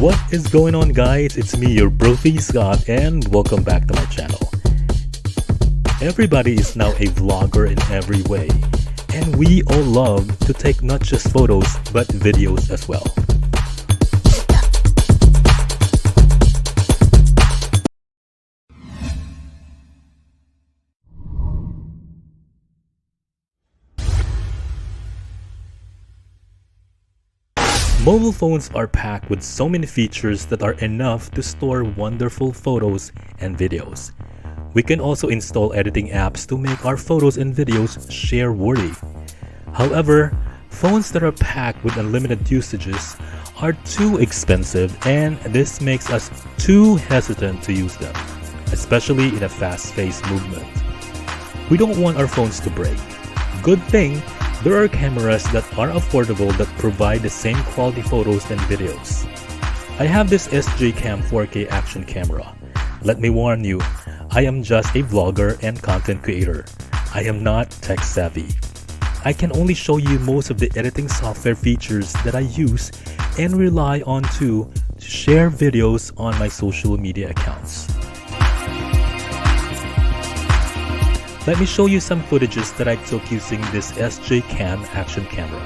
What is going on, guys? It's me, your Brophy Scott, and welcome back to my channel. Everybody is now a vlogger in every way, and we all love to take not just photos but videos as well. Mobile phones are packed with so many features that are enough to store wonderful photos and videos. We can also install editing apps to make our photos and videos share-worthy. However, phones that are packed with unlimited usages are too expensive, and this makes us too hesitant to use them, especially in a fast-paced movement. We don't want our phones to break. Good thing there are cameras that are affordable that provide the same quality photos and videos. I have this SJCAM 4K action camera. Let me warn you, I am just a vlogger and content creator. I am not tech savvy. I can only show you most of the editing software features that I use and rely on to share videos on my social media accounts. Let me show you some footages that I took using this SJCAM action camera.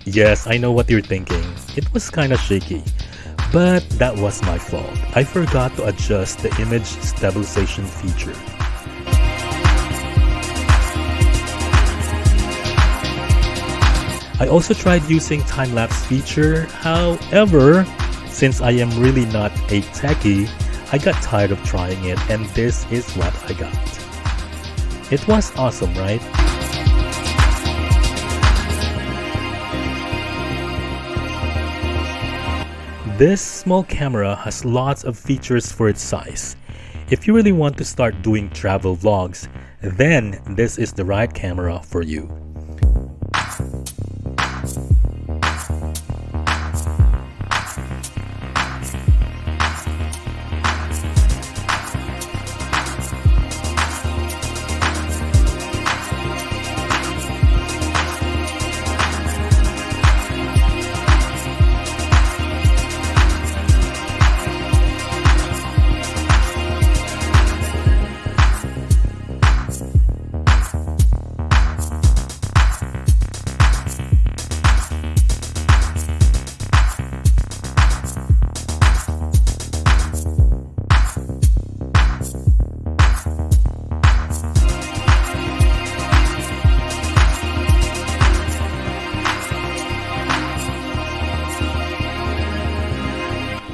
Yes, I know what you're thinking. It was kinda shaky, but that was my fault. I forgot to adjust the image stabilization feature. I also tried using time-lapse feature. However, since I am really not a techie, I got tired of trying it, and this is what I got. It was awesome, right? This small camera has lots of features for its size. If you really want to start doing travel vlogs, then this is the right camera for you.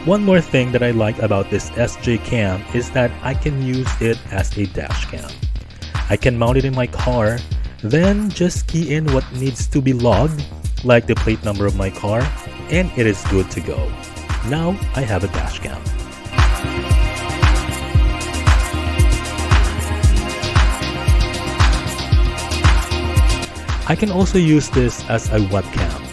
One more thing that I like about this SJCAM is that I can use it as a dash cam. I can mount it in my car, then just key in what needs to be logged, like the plate number of my car, and it is good to go. Now I have a dash cam. I can also use this as a webcam.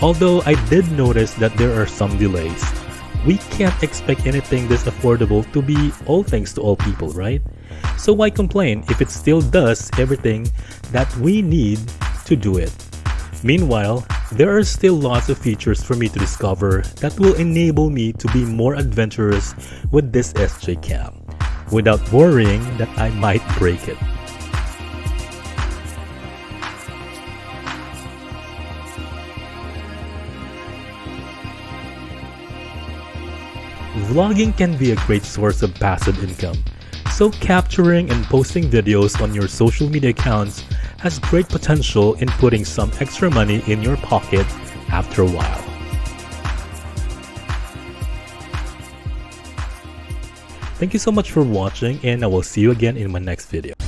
Although I did notice that there are some delays. We can't expect anything this affordable to be all things to all people, right? So why complain if it still does everything that we need to do it? Meanwhile, there are still lots of features for me to discover that will enable me to be more adventurous with this SJCAM without worrying that I might break it. Vlogging can be a great source of passive income, so capturing and posting videos on your social media accounts has great potential in putting some extra money in your pocket after a while. Thank you so much for watching, and I will see you again in my next video.